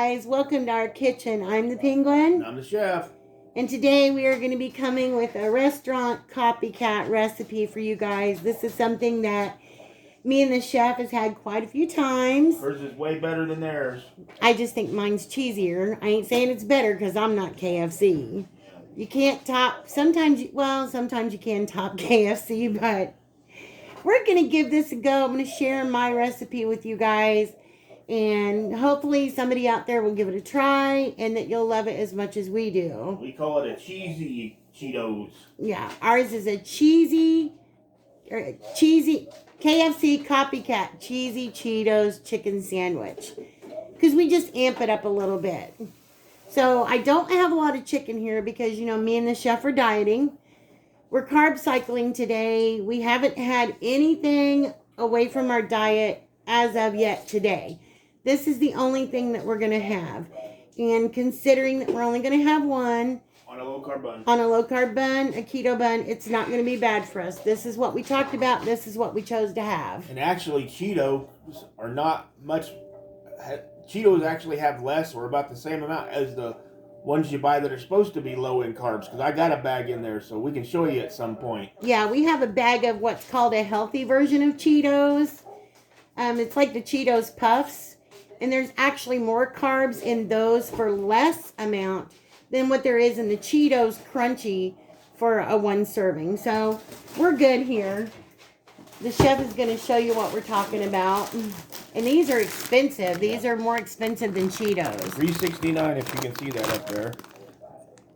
guys, welcome to our kitchen. I'm the Penguin. And I'm the chef. And today we are going to be coming with a restaurant copycat recipe for you guys. This is something that me and the chef has had quite a few times. Hers is way better than theirs. I just think mine's cheesier. I ain't saying it's better because I'm not KFC. You can't top, sometimes you can top KFC, but we're going to give this a go. I'm going to share my recipe with you guys. And hopefully somebody out there will give it a try and that you'll love it as much as we do. We call it a cheesy Cheetos. Yeah, ours is a cheesy KFC copycat cheesy Cheetos chicken sandwich. Because we just amp it up a little bit. So I don't have a lot of chicken here because, you know, me and the chef are dieting. We're carb cycling today. We haven't had anything away from our diet as of yet today. This is the only thing that we're going to have. And considering that we're only going to have one. On a low-carb bun. On a low-carb bun, a keto bun, it's not going to be bad for us. This is what we talked about. This is what we chose to have. And actually, Cheetos are not much. Cheetos actually have less or about the same amount as the ones you buy that are supposed to be low in carbs. Because I got a bag in there, so we can show you at some point. Yeah, we have a bag of what's called a healthy version of Cheetos. It's like the Cheetos Puffs. And there's actually more carbs in those for less amount than what there is in the Cheetos Crunchy for a one serving. So we're good here. The chef is going to show you what we're talking about. And these are expensive. These are more expensive than Cheetos. $3.69 if you can see that up there.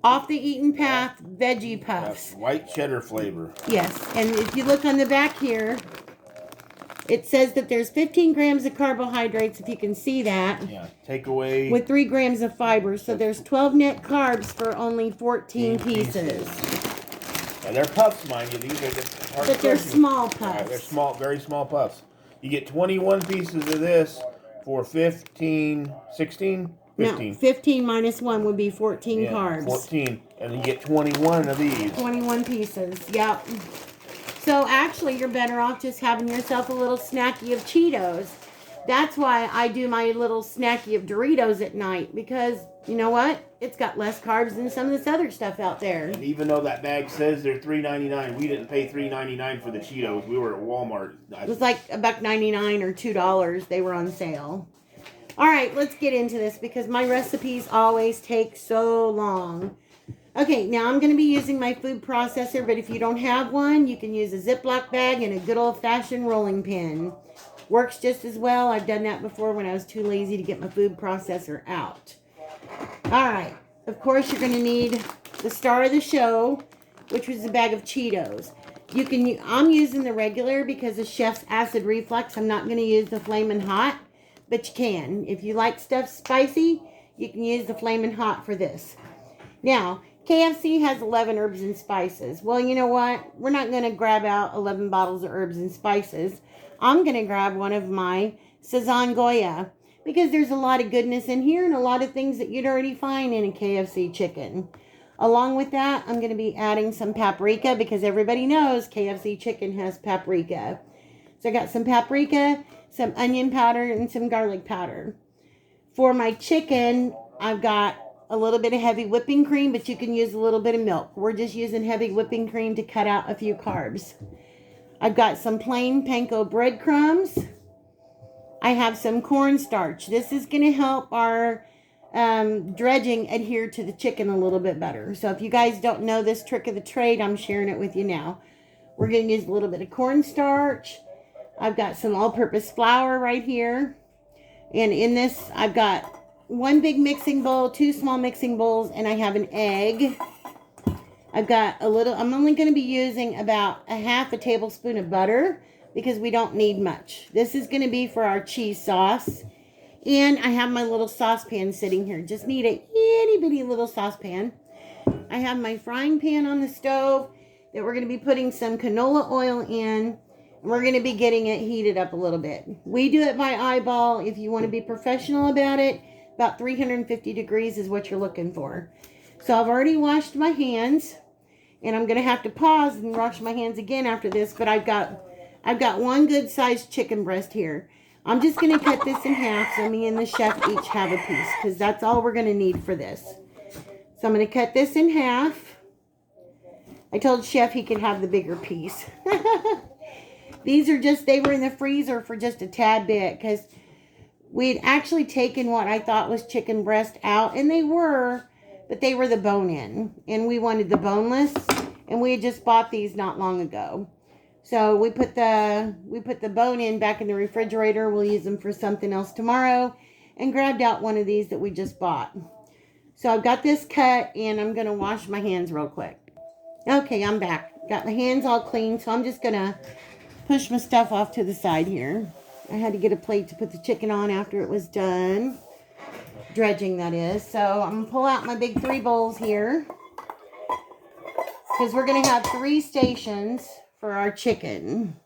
Off the Eaten Path Veggie Puffs. White cheddar flavor. Yes. And if you look on the back here, it says that there's 15 grams of carbohydrates, if you can see that. Yeah, take away. With 3 grams of fiber. So there's 12 net carbs for only 14 pieces. Now they're puffs, mind you. These are just hard. But they're small puffs. Right, they're small, very small puffs. You get 21 pieces of this for 15, 16? 15. No, 15 minus 1 would be 14 carbs. 14. And you get 21 of these. 21 pieces, yep. So actually, you're better off just having yourself a little snacky of Cheetos. That's why I do my little snacky of Doritos at night. Because, you know what? It's got less carbs than some of this other stuff out there. And even though that bag says they're $3.99, we didn't pay $3.99 for the Cheetos. We were at Walmart. It was like $1.99 or $2. They were on sale. All right, let's get into this because my recipes always take so long. Okay, now I'm going to be using my food processor, but if you don't have one, you can use a Ziploc bag and a good old-fashioned rolling pin. Works just as well. I've done that before when I was too lazy to get my food processor out. All right, of course you're going to need the star of the show, which was a bag of Cheetos. I'm using the regular because of Chef's acid reflux. I'm not going to use the Flamin' Hot, but you can. If you like stuff spicy, you can use the Flamin' Hot for this. Now, KFC has 11 herbs and spices. Well, you know what? We're not going to grab out 11 bottles of herbs and spices. I'm going to grab one of my Sazan Goya because there's a lot of goodness in here and a lot of things that you'd already find in a KFC chicken. Along with that, I'm going to be adding some paprika because everybody knows KFC chicken has paprika. So I got some paprika, some onion powder, and some garlic powder. For my chicken, I've got a little bit of heavy whipping cream, but you can use a little bit of milk. We're just using heavy whipping cream to cut out a few carbs. I've got some plain panko breadcrumbs. I have some cornstarch. This is going to help our dredging adhere to the chicken a little bit better. So if you guys don't know this trick of the trade, I'm sharing it with you now. We're going to use a little bit of cornstarch. I've got some all-purpose flour right here. And in this, I've got one big mixing bowl, 2 small mixing bowls, and I have an egg. I've got I'm only going to be using about a half a tablespoon of butter because we don't need much. This is going to be for our cheese sauce. And I have my little saucepan sitting here. Just need a itty bitty little saucepan. I have my frying pan on the stove that we're going to be putting some canola oil in. And we're going to be getting it heated up a little bit. We do it by eyeball. If you want to be professional about it, about 350 degrees is what you're looking for. So I've already washed my hands. And I'm going to have to pause and wash my hands again after this. But I've got one good sized chicken breast here. I'm just going to cut this in half so me and the chef each have a piece, because that's all we're going to need for this. So I'm going to cut this in half. I told Chef he could have the bigger piece. These are just, they were in the freezer for just a tad bit, because we had actually taken what I thought was chicken breast out, and they were, but they were the bone-in, and we wanted the boneless, and we had just bought these not long ago. So we put the bone-in back in the refrigerator. We'll use them for something else tomorrow, and grabbed out one of these that we just bought. So I've got this cut, and I'm going to wash my hands real quick. Okay, I'm back. Got my hands all clean, so I'm just going to push my stuff off to the side here. I had to get a plate to put the chicken on after it was done. Dredging, that is. So I'm going to pull out my big 3 bowls here, because we're going to have 3 stations for our chicken.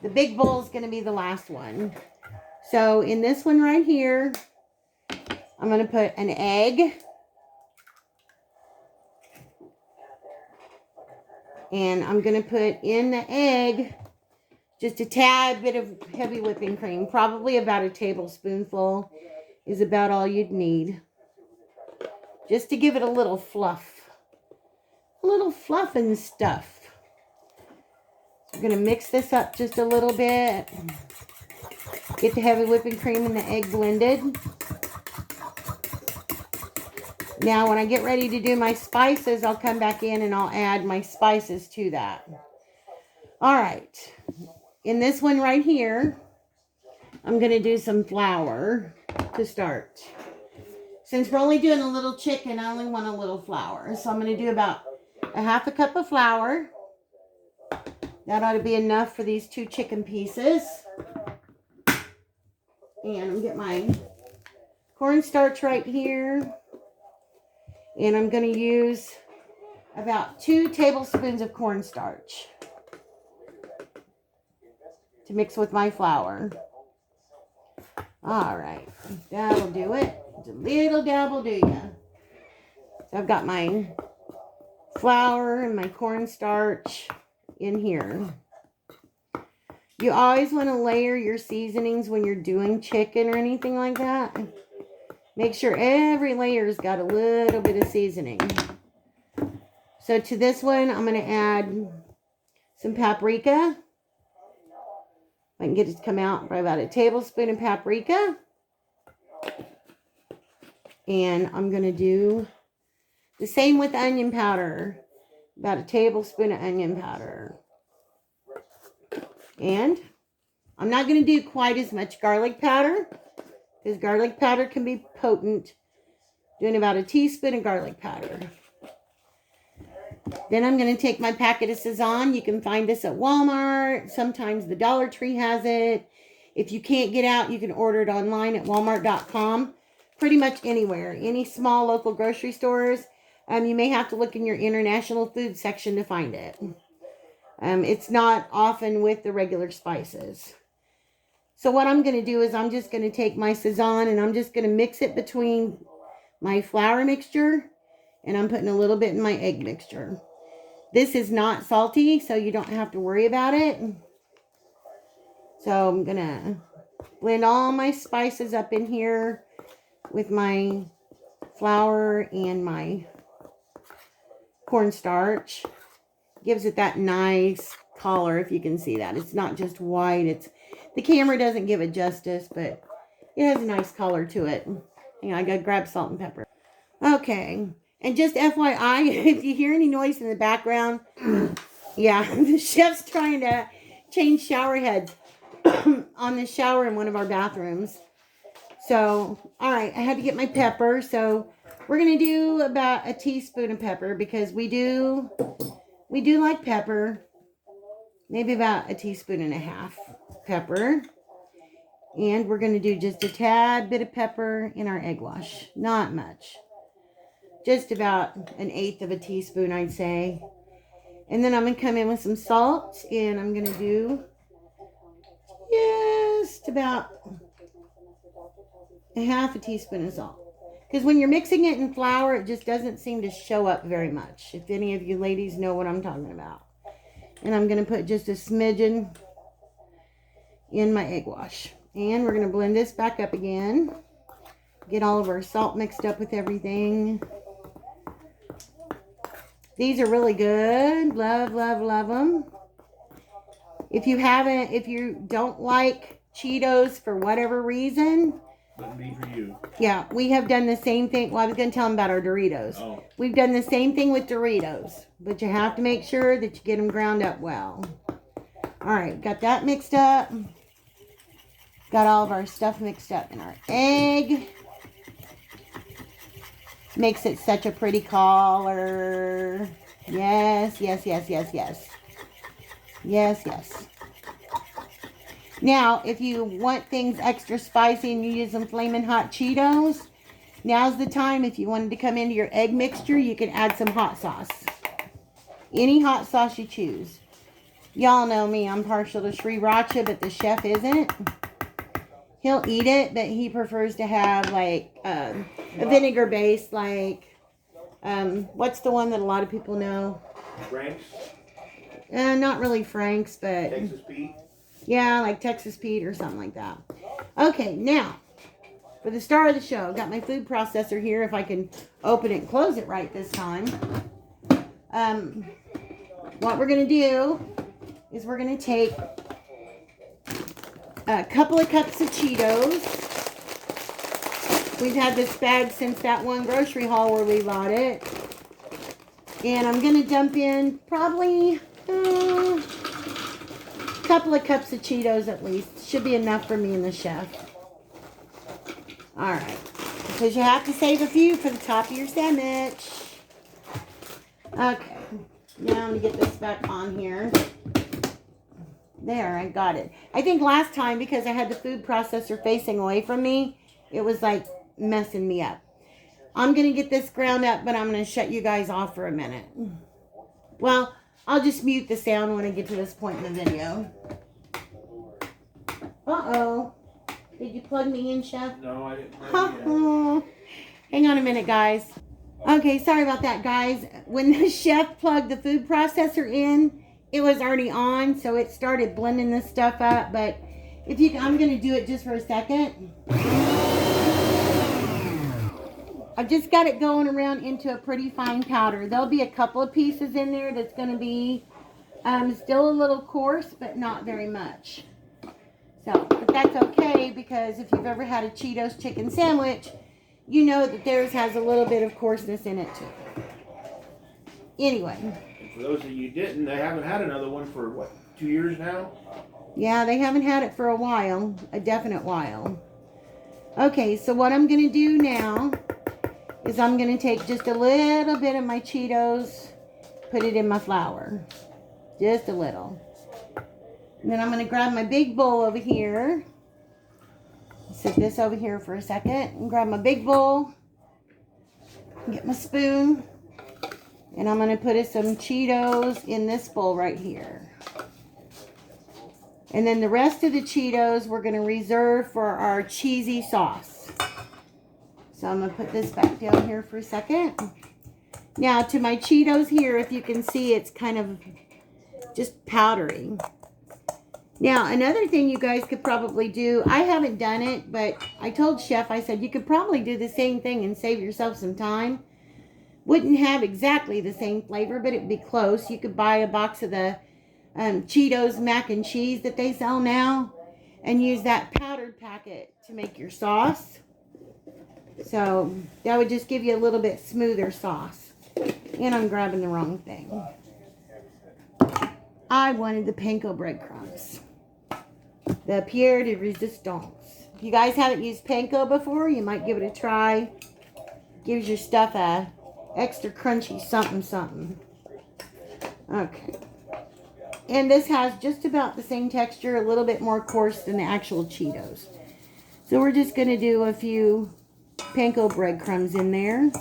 The big bowl is going to be the last one. So in this one right here, I'm going to put an egg. And I'm going to put in the egg just a tad bit of heavy whipping cream. Probably about a tablespoonful is about all you'd need. Just to give it a little fluff. A little fluff and stuff. I'm going to mix this up just a little bit. Get the heavy whipping cream and the egg blended. Now, when I get ready to do my spices, I'll come back in and I'll add my spices to that. All right. In this one right here, I'm going to do some flour to start. Since we're only doing a little chicken, I only want a little flour. So I'm going to do about a half a cup of flour. That ought to be enough for these 2 chicken pieces. And I'm going to get my cornstarch right here. And I'm going to use about 2 tablespoons of cornstarch to mix with my flour. All right. That'll do it. Just a little dab will do ya. So I've got my flour and my cornstarch in here. You always want to layer your seasonings when you're doing chicken or anything like that. Make sure every layer's got a little bit of seasoning. So to this one, I'm going to add some paprika. I can get it to come out by about a tablespoon of paprika. And I'm going to do the same with onion powder. About a tablespoon of onion powder. And I'm not going to do quite as much garlic powder, because garlic powder can be potent. Doing about a teaspoon of garlic powder. Then I'm going to take my packet of Sazon. You can find this at Walmart. Sometimes the Dollar Tree has it. If you can't get out, you can order it online at walmart.com. Pretty much anywhere. Any small local grocery stores. You may have to look in your international food section to find it. It's not often with the regular spices. So what I'm going to do is I'm just going to take my Sazon and I'm just going to mix it between my flour mixture, and I'm putting a little bit in my egg mixture. This is not salty, so you don't have to worry about it. So I'm going to blend all my spices up in here with my flour and my cornstarch. Gives it that nice color, if you can see that. It's not just white. The camera doesn't give it justice, but it has a nice color to it. Hang on, I gotta grab salt and pepper. Okay, and just FYI, if you hear any noise in the background, yeah, the chef's trying to change shower heads on the shower in one of our bathrooms. So, all right, I had to get my pepper. So we're gonna do about a teaspoon of pepper, because we do like pepper. Maybe about a teaspoon and a half pepper. And we're going to do just a tad bit of pepper in our egg wash. Not much. Just about an 1/8 of a teaspoon, I'd say. And then I'm going to come in with some salt. And I'm going to do just about a half a teaspoon of salt. Because when you're mixing it in flour, it just doesn't seem to show up very much. If any of you ladies know what I'm talking about. And I'm going to put just a smidgen in my egg wash. And we're going to blend this back up again. Get all of our salt mixed up with everything. These are really good. Love, love, love them. If you don't like Cheetos for whatever reason. Wouldn't be for you. Yeah, we have done the same thing. Well, I was going to tell them about our Doritos. Oh. We've done the same thing with Doritos. But you have to make sure that you get them ground up well. All right, got that mixed up. Got all of our stuff mixed up in our egg. Makes it such a pretty color. Yes, yes, yes, yes, yes. Yes, yes. Now, if you want things extra spicy and you use some Flamin' Hot Cheetos, now's the time. If you wanted to come into your egg mixture, you can add some hot sauce. Any hot sauce you choose. Y'all know me. I'm partial to sriracha, but the chef isn't. He'll eat it, but he prefers to have like a vinegar base, like what's the one that a lot of people know? Frank's? Not really Frank's, but Texas Pete? Yeah, like Texas Pete or something like that. Okay, now for the star of the show, got my food processor here. If I can open it and close it right this time. What we're gonna do is we're gonna take a couple of cups of Cheetos. We've had this bag since that one grocery haul where we bought it. And I'm going to dump in probably a couple of cups of Cheetos at least. Should be enough for me and the chef. Alright. Because you have to save a few for the top of your sandwich. Okay. Now I'm going to get this back on here. There, I got it. I think last time, because I had the food processor facing away from me, it was like messing me up. I'm going to get this ground up, but I'm going to shut you guys off for a minute. Well, I'll just mute the sound when I get to this point in the video. Uh-oh. Did you plug me in, Chef? No, I didn't. Oh. Hang on a minute, guys. Okay, sorry about that, guys. When the chef plugged the food processor in, it was already on, so it started blending this stuff up. But if you, I'm going to do it just for a second. I've just got it going around into a pretty fine powder. There'll be a couple of pieces in there that's going to be still a little coarse, but not very much. So, but that's okay, because if you've ever had a Cheetos chicken sandwich, you know that theirs has a little bit of coarseness in it too. Anyway. For those of you who didn't, they haven't had another one for, what, 2 years now? Yeah, they haven't had it for a while. A definite while. Okay, so what I'm going to do now is I'm going to take just a little bit of my Cheetos, put it in my flour. Just a little. And then I'm going to grab my big bowl over here. Set this over here for a second. And grab my big bowl. Get my spoon. And I'm going to put some Cheetos in this bowl right here. And then the rest of the Cheetos we're going to reserve for our cheesy sauce. So I'm going to put this back down here for a second. Now to my Cheetos here, if you can see, it's kind of just powdery. Now another thing you guys could probably do, I haven't done it, but I told Chef, I said you could probably do the same thing and save yourself some time. Wouldn't have exactly the same flavor, but it'd be close. You could buy a box of the Cheetos mac and cheese that they sell now and use that powdered packet to make your sauce. So that would just give you a little bit smoother sauce. And I'm grabbing the wrong thing. I wanted the panko breadcrumbs. The Pierre de Resistance. If you guys haven't used panko before, you might give it a try. Gives your stuff a extra crunchy something. Okay. And this has just about the same texture, a little bit more coarse than the actual Cheetos. So we're just going to do a few panko breadcrumbs in there.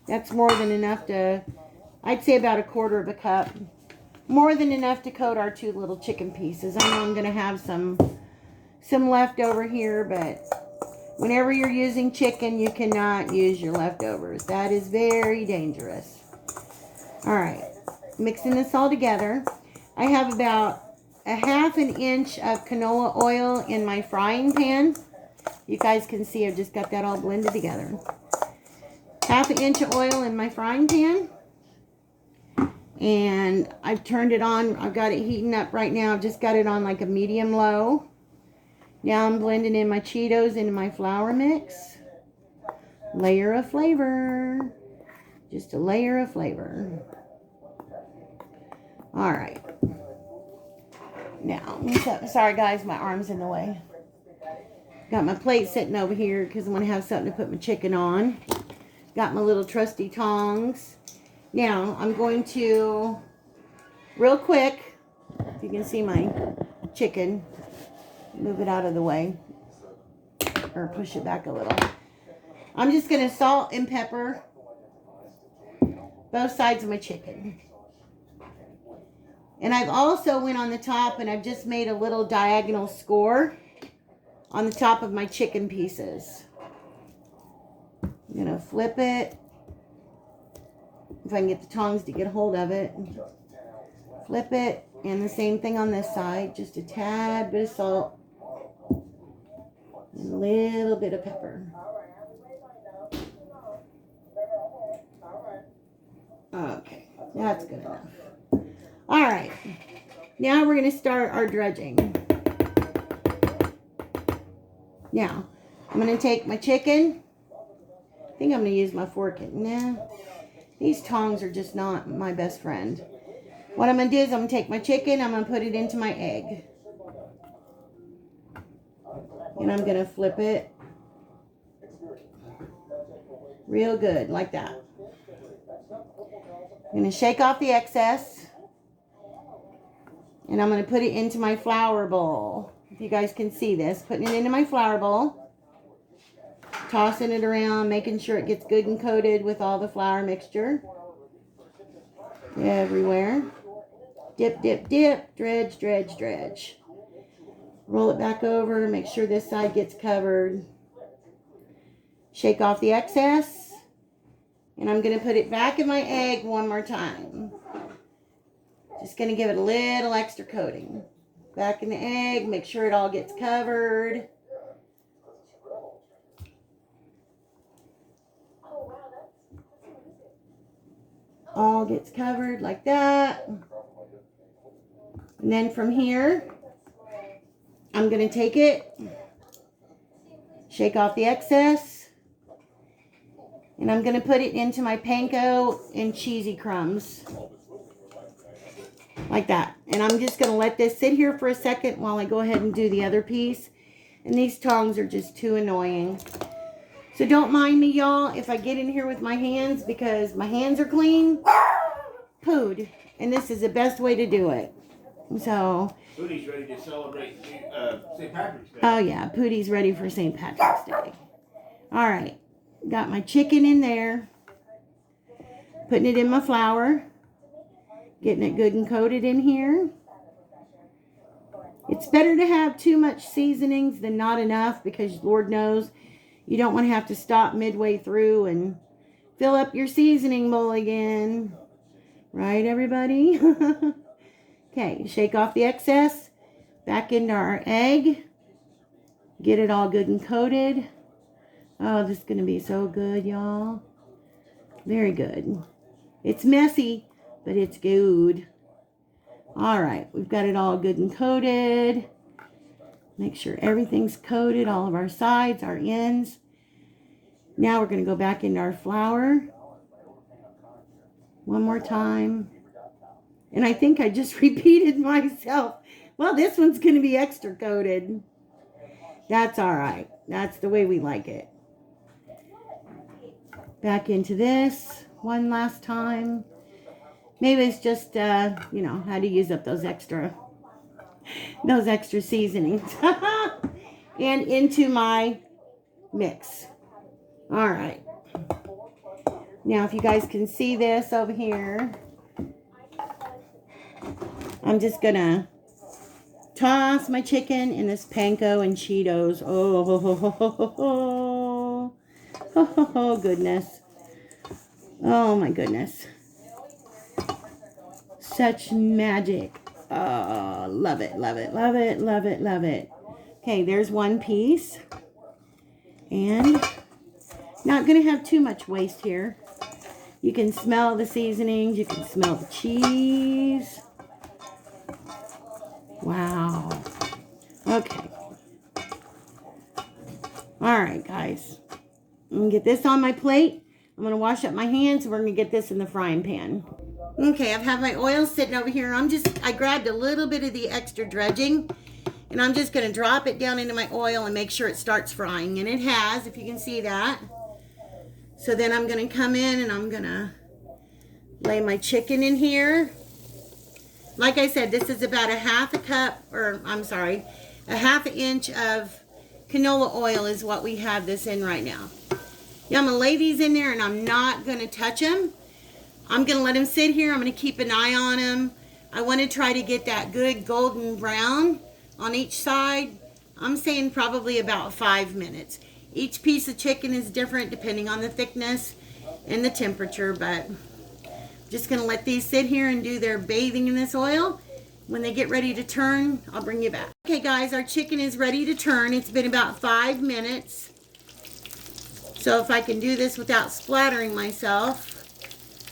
That's more than enough to, I'd say about 1/4 of a cup. More than enough to coat our 2 little chicken pieces. I know I'm going to have some left over here, but whenever you're using chicken, you cannot use your leftovers. That is very dangerous. All right, mixing this all together. I have about a 1/2 inch of canola oil in my frying pan. You guys can see I've just got that all blended together. 1/2 inch of oil in my frying pan. And I've turned it on. I've got it heating up right now. I've just got it on like a medium low. Now I'm blending in my Cheetos into my flour mix. Layer of flavor. Just a layer of flavor. All right. Now, sorry guys, my arm's in the way. Got my plate sitting over here because I'm going to have something to put my chicken on. Got my little trusty tongs. Now, I'm going to, real quick, if you can see my chicken, move it out of the way, or push it back a little. I'm just going to salt and pepper both sides of my chicken. And I've also went on the top and I've just made a little diagonal score on the top of my chicken pieces. I'm going to flip it. If I can get the tongs to get a hold of it. Flip it. And the same thing on this side. Just a tad bit of salt. And a little bit of pepper. Okay. That's good enough. Alright. Now we're going to start our dredging. Now, I'm going to take my chicken. I think I'm going to use my fork. Nah. These tongs are just not my best friend. What I'm going to do is I'm going to take my chicken, I'm going to put it into my egg. And I'm going to flip it real good, like that. I'm going to shake off the excess. And I'm going to put it into my flour bowl. If you guys can see this, putting it into my flour bowl. Tossing it around, making sure it gets good and coated with all the flour mixture. Everywhere. Dip, dip, dip. Dredge, dredge, dredge. Roll it back over. Make sure this side gets covered. Shake off the excess. And I'm going to put it back in my egg one more time. Just going to give it a little extra coating. Back in the egg. Make sure it all gets covered. All gets covered like that. And then from here, I'm going to take it, shake off the excess, and I'm going to put it into my panko and cheesy crumbs. Like that. And I'm just going to let this sit here for a second while I go ahead and do the other piece. And these tongs are just too annoying. So don't mind me, y'all, if I get in here with my hands because my hands are clean. Pooed. And this is the best way to do it. So. Pootie's ready to celebrate St. Patrick's Day. Oh, yeah. Pootie's ready for St. Patrick's Day. All right. Got my chicken in there. Putting it in my flour. Getting it good and coated in here. It's better to have too much seasonings than not enough because Lord knows you don't want to have to stop midway through and fill up your seasoning bowl again. Right, everybody? Okay, shake off the excess. Back into our egg. Get it all good and coated. Oh, this is going to be so good, y'all. Very good. It's messy, but it's good. All right, we've got it all good and coated. Make sure everything's coated, all of our sides, our ends. Now we're going to go back into our flour. One more time. And I think I just repeated myself. Well, this one's going to be extra coated. That's all right. That's the way we like it. Back into this one last time. Maybe it's just, you know, how to use up those extra seasonings. And into my mix. All right. Now, if you guys can see this over here, I'm just going to toss my chicken in this panko and Cheetos. Oh, goodness. Oh, my goodness. Such magic. Oh, love it, love it, love it, love it, love it. Okay, there's one piece. And not going to have too much waste here. You can smell the seasonings. You can smell the cheese. Wow. Okay. All right, guys. I'm going to get this on my plate. I'm going to wash up my hands. And we're going to get this in the frying pan. Okay, I've had my oil sitting over here. I grabbed a little bit of the extra dredging. And I'm just going to drop it down into my oil and make sure it starts frying. And it has, if you can see that. So then I'm going to come in and I'm going to lay my chicken in here. Like I said, this is about a half an inch of canola oil is what we have this in right now. Yeah, I'm going to lay these in there and I'm not going to touch them. I'm going to let them sit here. I'm going to keep an eye on them. I want to try to get that good golden brown on each side. I'm saying probably about 5 minutes. Each piece of chicken is different depending on the thickness and the temperature, but I'm just going to let these sit here and do their bathing in this oil. When they get ready to turn, I'll bring you back. Okay guys, our chicken is ready to turn. It's been about 5 minutes. So if I can do this without splattering myself,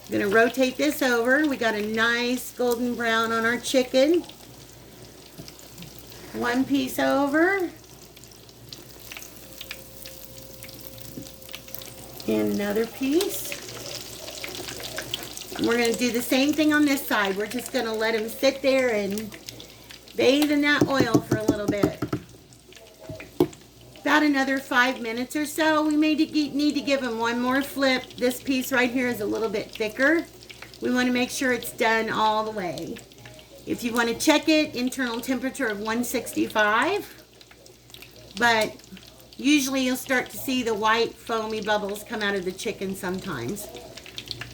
I'm going to rotate this over. We got a nice golden brown on our chicken. One piece over. And another piece. And we're going to do the same thing on this side. We're just going to let them sit there and bathe in that oil for a little bit. About another 5 minutes or so. We may need to give them one more flip. This piece right here is a little bit thicker. We want to make sure it's done all the way. If you want to check it, internal temperature of 165. But usually you'll start to see the white foamy bubbles come out of the chicken sometimes.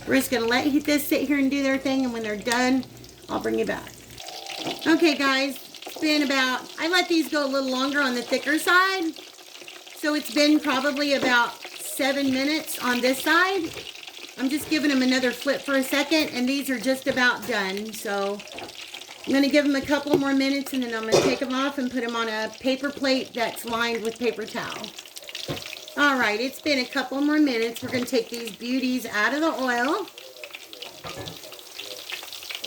We're just going to let this sit here and do their thing, and when they're done, I'll bring you back. Okay guys, it's been I let these go a little longer on the thicker side. So it's been probably about 7 minutes on this side. I'm just giving them another flip for a second, and these are just about done. So I'm going to give them a couple more minutes, and then I'm going to take them off and put them on a paper plate that's lined with paper towel. All right, it's been a couple more minutes. We're going to take these beauties out of the oil.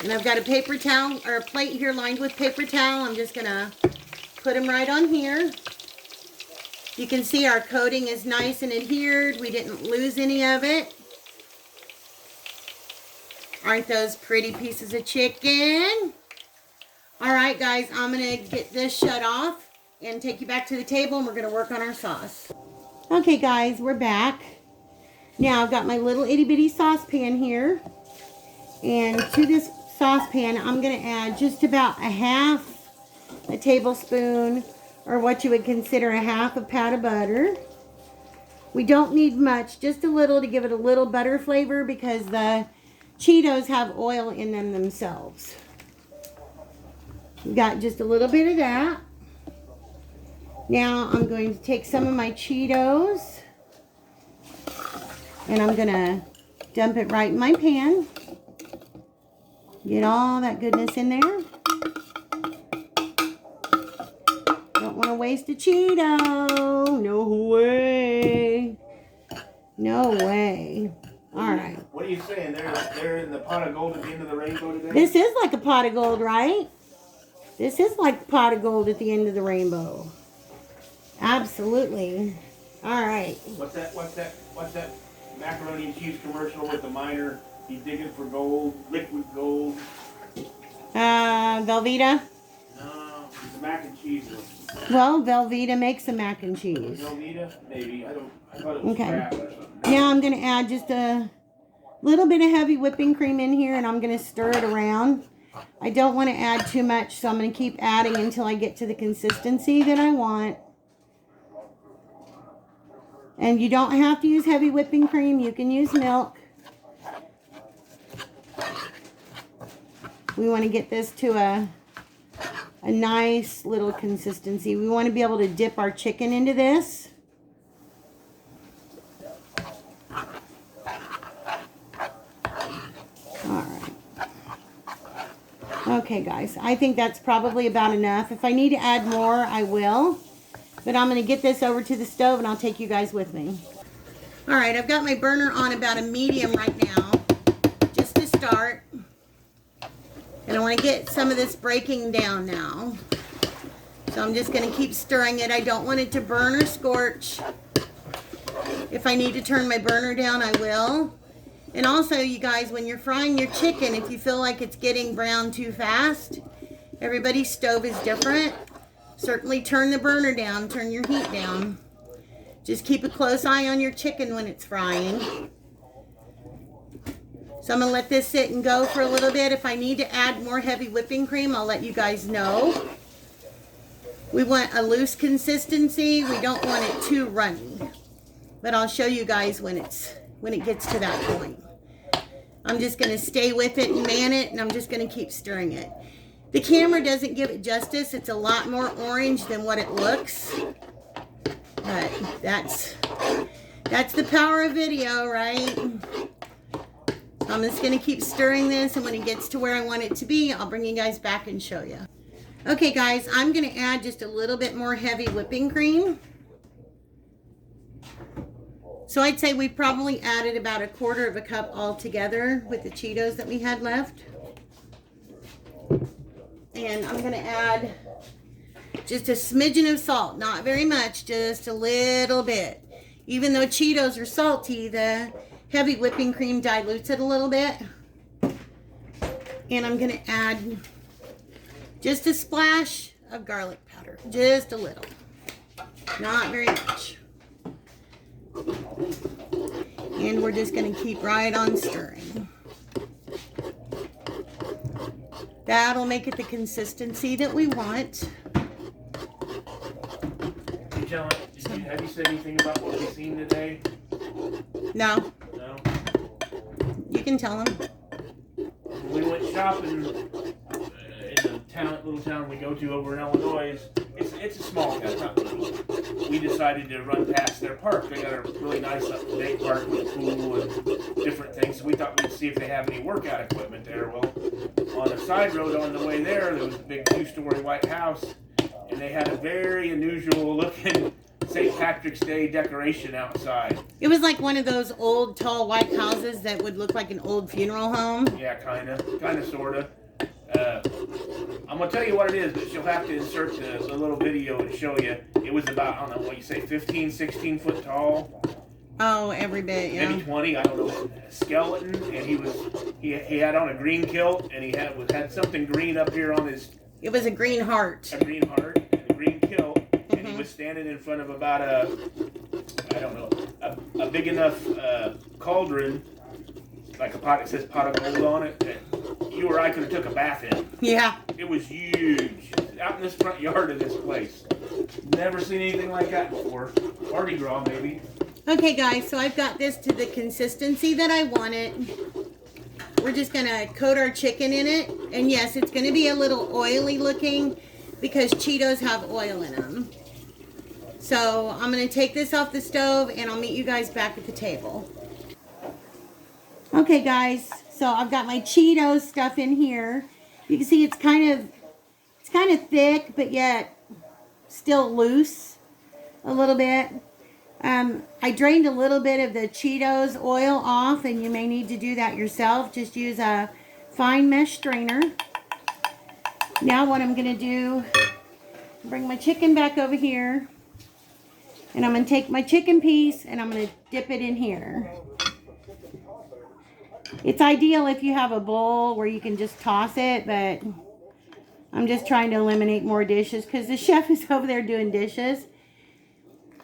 And I've got a paper towel, or a plate here lined with paper towel. I'm just going to put them right on here. You can see our coating is nice and adhered. We didn't lose any of it. Aren't those pretty pieces of chicken? All right, guys, I'm going to get this shut off and take you back to the table, and we're going to work on our sauce. Okay, guys, we're back. Now, I've got my little itty-bitty saucepan here. And to this saucepan, I'm going to add just about a tablespoon, or what you would consider a half a pat of butter. We don't need much, just a little to give it a little butter flavor, because the Cheetos have oil in them themselves. Got just a little bit of that. Now I'm going to take some of my Cheetos and I'm going to dump it right in my pan. Get all that goodness in there. Don't want to waste a Cheeto. No way. No way. All right. What are you saying? They're in the pot of gold at the end of the rainbow today? This is like a pot of gold, right? This is like a pot of gold at the end of the rainbow. Absolutely. All right. What's that macaroni and cheese commercial with the miner? He's digging for gold, liquid gold. Velveeta? No, it's a mac and cheese one. Well, Velveeta makes a mac and cheese. Velveeta? Maybe. I thought it was Kraft or something. Now I'm going to add just a little bit of heavy whipping cream in here, and I'm going to stir it around. I don't want to add too much, so I'm going to keep adding until I get to the consistency that I want. And you don't have to use heavy whipping cream. You can use milk. We want to get this to a nice little consistency. We want to be able to dip our chicken into this. Okay, guys, I think that's probably about enough. If I need to add more, I will. But I'm going to get this over to the stove, and I'll take you guys with me. All right, I've got my burner on about a medium right now, just to start. And I want to get some of this breaking down now. So I'm just going to keep stirring it. I don't want it to burn or scorch. If I need to turn my burner down, I will. And also, you guys, when you're frying your chicken, if you feel like it's getting brown too fast, everybody's stove is different. Certainly turn the burner down, turn your heat down. Just keep a close eye on your chicken when it's frying. So I'm going to let this sit and go for a little bit. If I need to add more heavy whipping cream, I'll let you guys know. We want a loose consistency. We don't want it too runny. But I'll show you guys when it gets to that point. I'm just going to stay with it and man it, and I'm just going to keep stirring it. The camera doesn't give it justice. It's a lot more orange than what it looks. But that's the power of video, right? So I'm just going to keep stirring this, and when it gets to where I want it to be, I'll bring you guys back and show you. Okay, guys, I'm going to add just a little bit more heavy whipping cream. So I'd say we probably added about 1/4 cup altogether with the Cheetos that we had left. And I'm going to add just a smidgen of salt. Not very much, just a little bit. Even though Cheetos are salty, the heavy whipping cream dilutes it a little bit. And I'm going to add just a splash of garlic powder. Just a little. Not very much. And we're just going to keep right on stirring. That'll make it the consistency that we want. Have you said anything about what we've seen today? No. No? You can tell them. We went shopping in the little town we go to over in Illinois. It's a small town, not little. We decided to run past their park. They got a really nice up-to-date park with a pool and different things. So we thought we'd see if they have any workout equipment there. Well, on a side road on the way there was a big 2-story white house, and they had a very unusual looking St. Patrick's Day decoration outside. It was like one of those old, tall, white houses that would look like an old funeral home. Yeah, kind of, sort of. I'm going to tell you what it is, but she'll have to insert the little video and show you. It was about, I don't know, what you say, 15, 16 foot tall. Oh, every bit, yeah. Maybe 20, I don't know. Skeleton, and he had on a green kilt, and he had something green up here on his... It was a green heart. A green heart, and a green kilt, and he was standing in front of about a big enough cauldron, like a pot, it says pot of gold on it, that you or I could have took a bath in. Yeah. It was huge. Out in this front yard of this place. Never seen anything like that before. Mardi Gras, maybe. Okay, guys, so I've got this to the consistency that I want it. We're just going to coat our chicken in it. And yes, it's going to be a little oily looking because Cheetos have oil in them. So I'm going to take this off the stove and I'll meet you guys back at the table. Okay, guys, so I've got my Cheetos stuff in here. You can see it's kind of thick, but yet still loose a little bit. I drained a little bit of the Cheetos oil off, and you may need to do that yourself. Just use a fine mesh strainer. Now what I'm going to do, bring my chicken back over here, and I'm going to take my chicken piece, and I'm going to dip it in here. It's ideal if you have a bowl where you can just toss it, but I'm just trying to eliminate more dishes because the chef is over there doing dishes.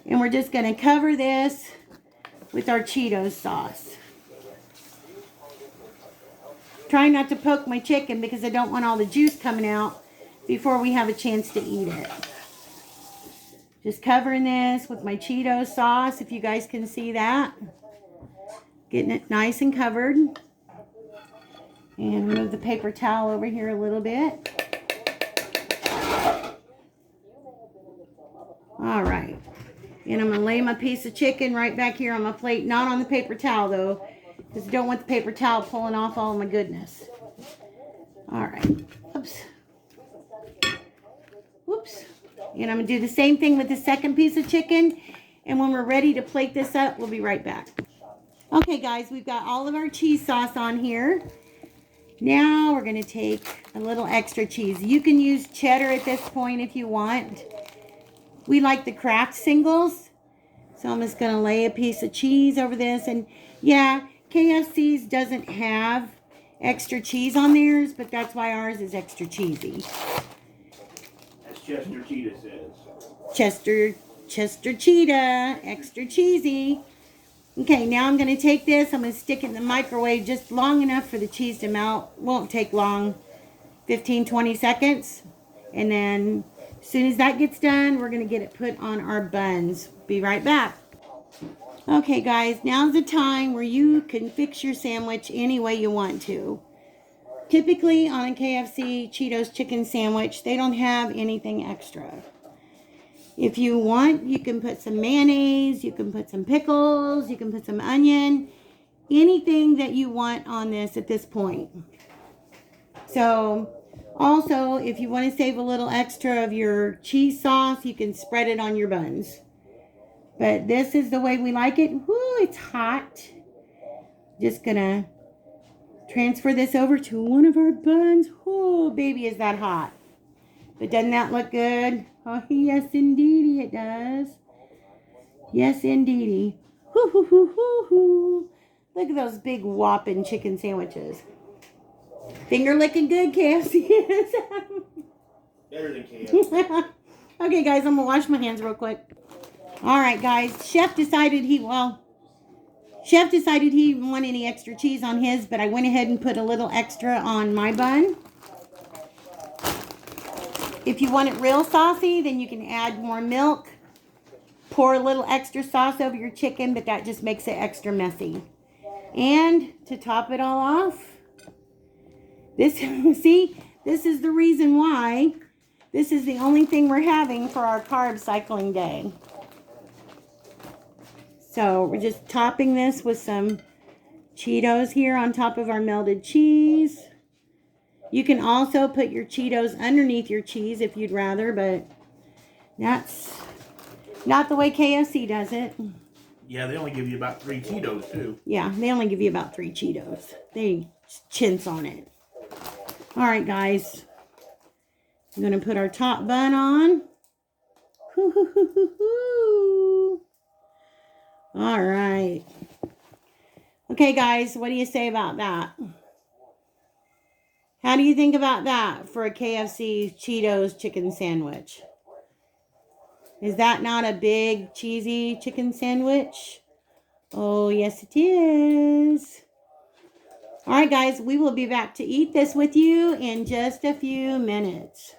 And we're just going to cover this with our Cheetos sauce. Try not to poke my chicken because I don't want all the juice coming out before we have a chance to eat it. Just covering this with my Cheetos sauce, if you guys can see that. Getting it nice and covered. And move the paper towel over here a little bit. All right. And I'm going to lay my piece of chicken right back here on my plate. Not on the paper towel, though, because I don't want the paper towel pulling off all my goodness. All right. Oops. Whoops. And I'm going to do the same thing with the second piece of chicken. And when we're ready to plate this up, we'll be right back. Okay, guys, we've got all of our cheese sauce on here. Now we're going to take a little extra cheese. You can use cheddar at this point if you want. We like the Kraft singles. So I'm just going to lay a piece of cheese over this. And yeah, KFC's doesn't have extra cheese on theirs, but that's why ours is extra cheesy. As Chester Cheetah says. Chester Cheetah, extra cheesy. Okay, now I'm going to take this. I'm going to stick it in the microwave just long enough for the cheese to melt. Won't take long, 15, 20 seconds. And then as soon as that gets done, we're going to get it put on our buns. Be right back. Okay, guys, now's the time where you can fix your sandwich any way you want to. Typically on a KFC Cheetos chicken sandwich, they don't have anything extra. If you want, you can put some mayonnaise, you can put some pickles, you can put some onion, anything that you want on this at this point. So, also, if you want to save a little extra of your cheese sauce, you can spread it on your buns. But this is the way we like it. Woo, it's hot. Just gonna transfer this over to one of our buns. Oh, baby, is that hot. But doesn't that look good? Oh, yes, indeedy it does. Yes, indeedy. Hoo, hoo, hoo, hoo, hoo. Look at those big whopping chicken sandwiches. Finger licking good, KFC is. Better than KFC. Okay, guys, I'm going to wash my hands real quick. All right, guys. Chef decided he didn't want any extra cheese on his, but I went ahead and put a little extra on my bun. If you want it real saucy, then you can add more milk. Pour a little extra sauce over your chicken, but that just makes it extra messy. And to top it all off, this is the reason why this is the only thing we're having for our carb cycling day. So we're just topping this with some Cheetos here on top of our melted cheese. You can also put your Cheetos underneath your cheese if you'd rather, but that's not the way KFC does it. Yeah, they only give you about 3 Cheetos, too. Yeah, they only give you about 3 Cheetos. They chintz on it. All right, guys. I'm going to put our top bun on. Hoo, hoo, hoo, hoo, hoo. All right. Okay, guys, what do you say about that? How do you think about that for a KFC Cheetos chicken sandwich? Is that not a big cheesy chicken sandwich? Oh, yes it is. All right, guys, we will be back to eat this with you in just a few minutes.